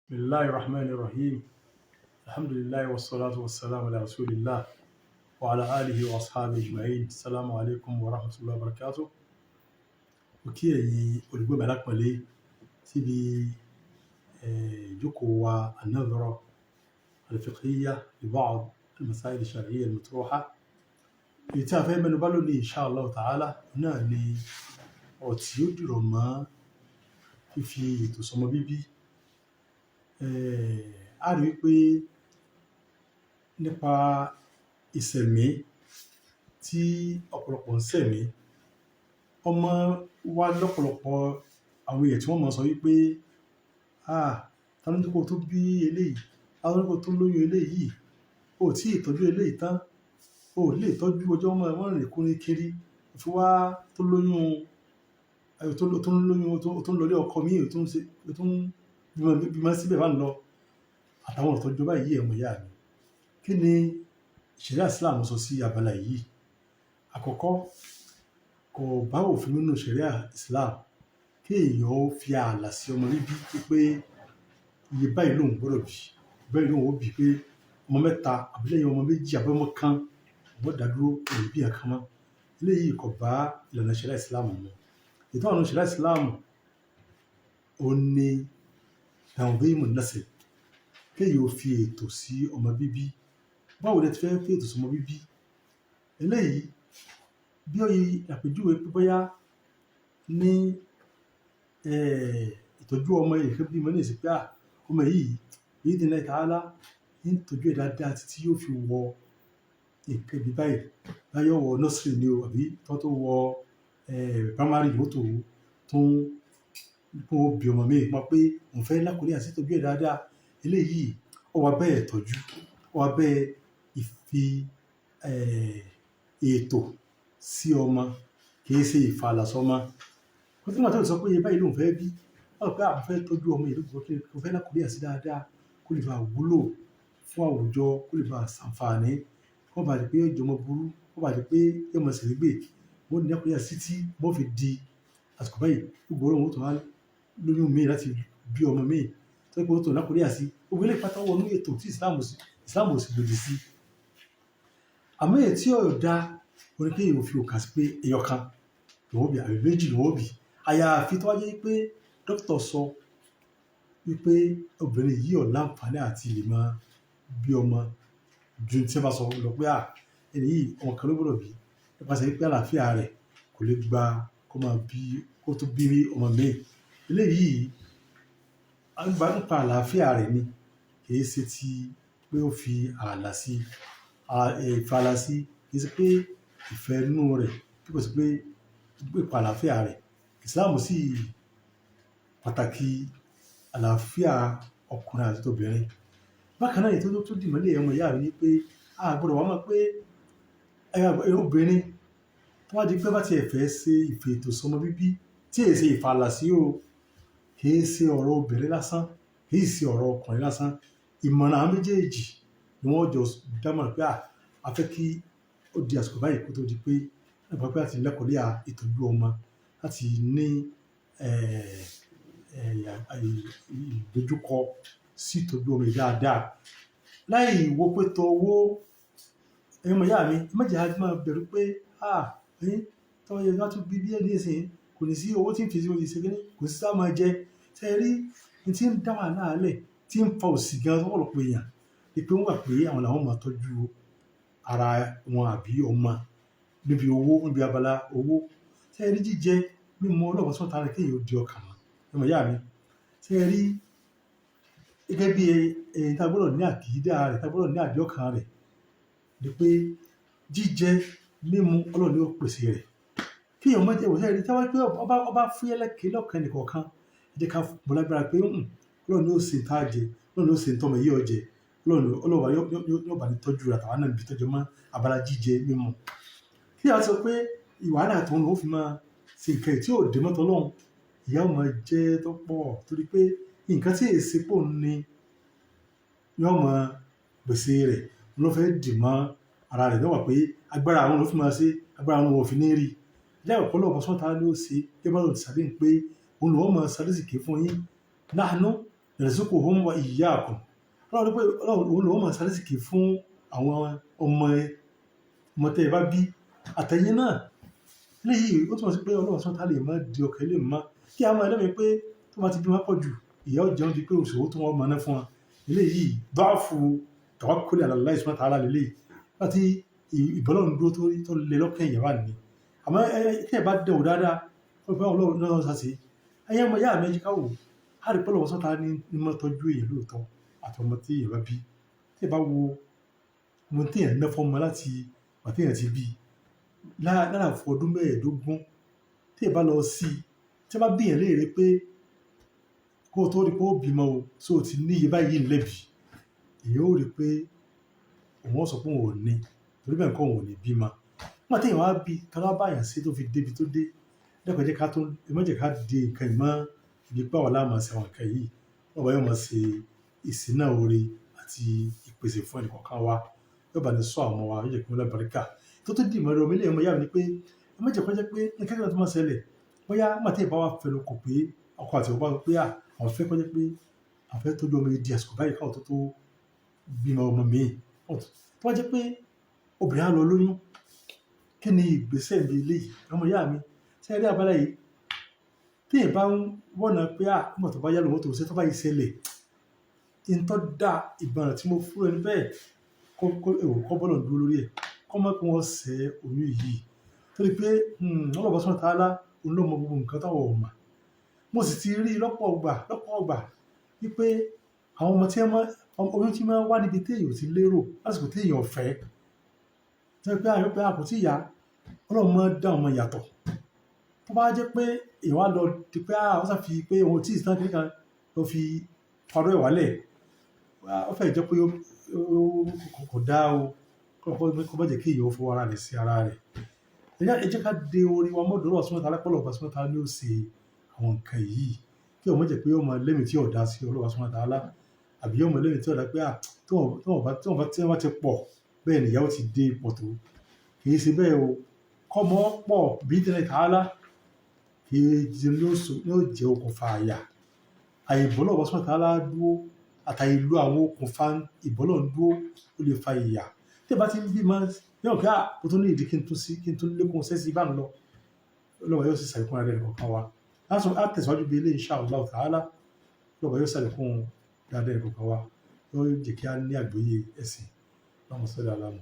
بسم الله الرحمن الرحيم. الحمد لله والصلاة والسلام على رسول الله وعلى آله وأصحابه أجمعين. السلام عليكم ورحمة الله وبركاته. وكي أولوغو ملاك ملي تبي جوكو النظرة الفقهية لبعض المسائل الشرعية المطروحة يتافى من بالوني إن شاء الله تعالى ناني أوتيود روما في تسمى بيبي a rí pé nípa ìṣẹ̀mí tí ọ̀pọ̀lọpọ̀ ń ṣẹ̀mí ọmọ wa lọ́pọ̀lọpọ̀ àwọn èèyàn tí wọ́n mọ̀ sọ wípé ta ló ní kó tó bí eléyìí, ta ló ní kó tó lóyún eléyìí, o tí ìtọ́jú eléyìí tán, o lè tọ́jú ọjọ́ ọmọ ẹ̀wọ̀n rìn kúrin kiri fi wá tó lóyún tó ń lọlé ọkọ mi tó ń bímọ síbẹ̀ wà ń lọ àtàwọn ìtọ́jú báyìí ẹ̀mọ̀ ìyá mi. Kí ni ṣẹ̀ríà Islam sọ sí abala yìí? Àkọ́kọ́, kò bá òfin nínú ṣẹ̀ríà Islam kí èèyàn ó fi ààlà sí ọmọ bíbí pé iye báyìí lòun gbọ́dọ̀ bí, báyìí lòun ó bí pé ọmọ mẹ́ta àbí lẹ́yìn ọmọ méjì àbí ọmọ kan ọmọ dádúró òun bí ẹ̀kan mọ́. Eléyìí kò bá ìlànà ṣẹ̀ríà Islam mu. Ètò àwọn ṣẹ̀ríà Islam ó ní tanzimu nasl, kéèyàn ó fi ètò sí ọmọ bíbí. Báwo lẹ ti fẹ́ fi ètò sí ọmọ bíbí? Eléyìí bí ó yí àpèjúwe pé bóyá ní ìtọ́jú ọmọ yìí kí bí mo ní ìsìnkú ọmọ yìí bi'idhnillahi ta'ala ń tọ́jú ẹ̀ dáadáa títí yóò fi wọ nǹkan ibi báyìí láyọ̀ wọ nursery ni o àbí tó wọ primary yóò tó bí ọmọ mi mọ̀ pé òun fẹ́ lákòólé àti tọ́jú ẹ̀ dáadáa. Eléyìí ó wá bẹ́ẹ̀ tọ́jú, ó wá bẹ́ẹ̀ ìfi ètò sí ọmọ, kìí ṣe ìfàlà sọ́mọ. Kò tí wọ́n tó sọ pé iye báyìí lòun fẹ́ bí, wọ́n pé àwọn fẹ́ tọ́jú ọmọ yìí kò fẹ́ lákòólé àti dáadáa kó lè bá wúlò fún àwùjọ, kó lè bá ṣàǹfààní, kó bá di pé yóò jọmọ burú, kó bá di pé yóò mọ̀ sí gbé wọ́n ní lákòólé àti tí wọ́n fi di àsìkò báyìí gbogbo ọ̀rọ̀ wọn tó wá lóyún mi láti bí ọmọ mi tó pé ó tó lákòólé àti gbogbo ilé pátá wọnú ètò tí Islam ò sì lòdì sí. Àmọ́ èyí tí ọ̀rọ̀ dá orí pé èèyàn fi òkà sí pé ẹyọ kan lòun bí àbí méjì lòun bí, àyàfi tó wáyé pé dókítà sọ wípé obìnrin yìí ò láǹfààní àti lè máa bí ọmọ ju tí wọ́n bá sọ lọ pé ẹni yìí ọmọ kan ló gbọ́dọ̀ bí nípasẹ̀ pé àlàáfíà rẹ̀ kò lè gba kó tó bí ọmọ míì. Eléyìí nípa àlàáfíà rẹ̀ ni, kìí ṣe ti pé ó fi ààlà sí ìfàlà sí, kìí ṣe pé ìfẹ́ inú rẹ̀ tí kò sí pé nípa àlàáfíà rẹ̀. Islam sì pàtàkì àlàáfíà ọkùnrin àti obìnrin. Bákan náà ètò tó dìmọ́lé ọmọ ìyá mi ni pé a gbọ́dọ̀ wá mọ̀ pé obìnrin tó wá di pé bá ti ẹ̀fẹ́ ṣe ìfètò sọmọ bíbí tí èsì ìfàlà sí o, kìí ṣe ọ̀rọ̀ obìnrin lásán, kìí ṣe ọ̀rọ̀ ọkùnrin lásán. Ìmọ̀ràn àwọn méjèèjì ni wọ́n jọ dámọ̀ràn pé a fẹ́ kí ó di àsìkò báyìí kó tó di pé nípa pé àti lẹ́kọ̀ọ́lé ìtọ́jú ọmọ láti ní ìdojúkọ sí ìtọ́jú ọmọ dáadáa láì wo pé tọ owó. Ọmọ ìyá mi mẹ́jẹ̀ á máa bẹ̀rù pé tọ́wọ́ yẹn láti bí ẹni ìsìn kò ní sí owó tí ń fi sí oye ṣe kíní, kò sí sáà máa jẹ. Ṣé rí ní tí ń dá wà láàlẹ̀ tí ń fa òsì gan ọ̀pọ̀lọpọ̀ èèyàn ni pé wọ́n wà pé àwọn làwọn máa tọ́jú ara wọn àbí ọmọ níbi owó, níbi abala owó. Ṣé rí jíjẹ mímu ọlọ́pàá sọ́ta rẹ̀ kéèyàn ó di ọkàn mọ́. Ọmọ ìyá mi, ṣé rí gẹ́gẹ́ bí tá gbọ́dọ̀ ní àkídà rẹ̀, tá gbọ́dọ̀ ní àdíọ́kàn rẹ̀ ni pé jíjẹ mímu Ọlọ́run ni ó pèsè rẹ̀. Kí èèyàn má jẹ́ òṣèré rí táwọn pé ọba fúyẹ́lẹ́kẹ́ lọ́kàn nìkọ̀ọ̀kan jẹ́ ká mọ̀ lágbára pé Ọlọ́run ni ó ṣe tá jẹ, Ọlọ́run ni ó ṣe tọ́mọ yìí ọjẹ, Ọlọ́run yóò bá ní tọ́jú rẹ̀ àtàwọn náà níbi tọ́jú mọ́ abala jíjẹ mímu. Kí a sọ pé ìwàhálà tó ń lò ó fi máa ṣe nǹkan tí ò dé mọ́tọ́ Ọlọ́run, ìyá ọmọ jẹ́ tó pọ̀ torí pé nǹkan tí èsì pò ní yóò mọ gbèsè rẹ̀ ló fẹ́ dì mọ́ ara rẹ̀ lọ́wọ́ pé agbára àwọn ló fi máa ṣe, agbára àwọn ò fi ní rí. Ìyá ọ̀pọ̀lọpọ̀ sọ́ta ló ṣe kí bá lọ ti sàdé pé òun lọ́wọ́ mọ sàdésìkè fún yín nahnu yarzuquhum wa iyyakum ọlọ́run pé òun lòun máa ṣàrísìkì fún àwọn ọmọ tẹ́ ẹ bá bí àtẹ̀yìn náà léyìí ó túmọ̀ sí pé ọlọ́run sọ́ta lè má di ọkàn ilé mọ́ kí a máa ẹlẹ́mìí pé tó bá ti bí wọn pọ̀ jù ìyá ọ̀jẹun di pé òṣòwò tó wọ́n mọ̀ náà fún wọn eléyìí dọ́àfù tawakkul ala Allah subhanahu wa ta'ala lélẹ́yìí láti ìbọ́lọ́run dúró tó lé lọ́kàn ìyàwó ni àmọ́ kí ẹ bá dẹ̀wò dáadáa ó fẹ́ ọlọ́run náà sàṣe ẹ̀yẹ́ ọmọ yáà méjì káwò á rí pọ́lọ́wọ́ sọ́ta ní mọ́ tọ́jú èèyàn lóòótọ́ àti ọmọ tí èèyàn bá bí tí ẹ bá wo mo tí èèyàn ná fọ́mọ láti àti èèyàn ti bí lára fún ọdún mẹ́ẹ̀ẹ́dógún tí ẹ bá lọ sí tí ẹ bá bí èèyàn léèrè pé kó o tó rí pé ó bímọ o so ti ní iye báyìí ńlẹ́bì èèyàn ó rí pé òun sọ pé òun ò ní torí bẹ́ẹ̀ nǹkan òun ò ní bímọ nígbà tí èèyàn wá bí ká ló báyàn sí tó fi débi tó dé lẹ́kọ̀ọ́ jẹ́ ká tó ìmọ̀jẹ̀ ká di nǹkan ìmọ̀ ibi pé àwọn aláàmọ̀ sí àwọn nǹkan yìí wọ́n bá yóò mọ̀ sí ìsínà oore àti ìpèsè fún ẹnì kọ̀ọ̀kan wa yóò bá ní sọ àwọn ọmọ wa yóò jẹ́ kí wọ́n lẹ́bàríkà tó tó dì mọ́rẹ́ omi lẹ́yìn ọmọ yára ni pé ìmọ̀jẹ̀ kọjá pé nǹkan tó máa ṣẹlẹ̀ bóyá màtí ìbá wa fẹnu kò pé ọkọ àti ọba pé àwọn fẹ́ kọjá pé àwọn fẹ́ tójú ọmọ ìdí àsìkò báyìí káwọn tó bímọ ọmọ míì tó wá jẹ́ pé obìnrin á lọ lóyún kí ni ìgbésẹ̀ mi eléyìí ọmọ ìyá mi ṣe rí abala yìí tí ì bá ń wọ̀nà pé nígbà tó bá yá lòun tó ṣe tó bá yìí ṣẹlẹ̀ ìtọ́ da ìgbọràn tí mo fún ẹni bẹ́ẹ̀ kọ́ bọ́lọ̀ dúró lórí ẹ̀ kọ́ mọ́ pé wọ́n ṣe oyún yìí torí pé ọlọ́pàá sọ́nà tààlà olómọ gbogbo nǹkan táwọn ò mà mo sì ti rí lọ́pọ̀ ọgbà wípé àwọn ọmọ tí oyún tí máa wá níbi téèyàn ti lérò lásìkò téèyàn fẹ́ tó pé àyọ̀ pé àpò tí ìyá ọlọ́run máa dá ọmọ yàtọ̀ tó bá jẹ́ pé èèyàn á lọ di pé ó sàfi pé ohun tí ìsìnkú kan lọ fi parọ́ ẹ̀ wálẹ̀ ó fẹ́ jẹ́ pé kò dá o kó bá jẹ́ kí èèyàn fọwọ́ ara rẹ̀ sí ara rẹ̀ ẹ jẹ́ ká de orí wa mọ́dọ̀ lọ́wọ́ súnmọ́ta alápọ̀lọ̀ ọ̀pá súnmọ́ta ní ó ṣe àwọn nǹkan yìí kí ọmọ jẹ́ pé ọmọ lẹ́mìí tí ọ̀dá sí ọlọ́wọ́ súnmọ́ta alá àbí ọmọ lẹ́mìí tí ọ̀dá pé tí wọ́n bá ti pọ̀ bẹ́ẹ̀ nìyàwó ti dé ipò tó kì í ṣe bẹ́ẹ̀ o kọ́mọ pọ̀ bí tẹ́lẹ̀ tààlà kì í ní ó jẹ́ okùnfà àyà àìbọ́lọ̀ ọ̀pá súnmọ́ta alá dúró àtàìlú àwọn okùnfà ìbọ́lọ̀ dúró ó lè fa ìyà tí ẹ bá ti ń bí máa yóò kí ó tó ní ìdí kí n tún lékún sẹ́sì bá ń lọ lọ́wọ́ yóò sì sàlékún ara rẹ̀ kọ̀ọ̀kan wa á tẹ̀síwájú bí ilé insha Allah ta'ala lọ́wọ́ yóò sàlékún dáadáa rẹ̀ kọ̀ọ̀kan wa yóò jẹ́ kí á ní àgbọ́yé ẹ̀sìn lọ́wọ́ sọ́dọ̀ aláàmú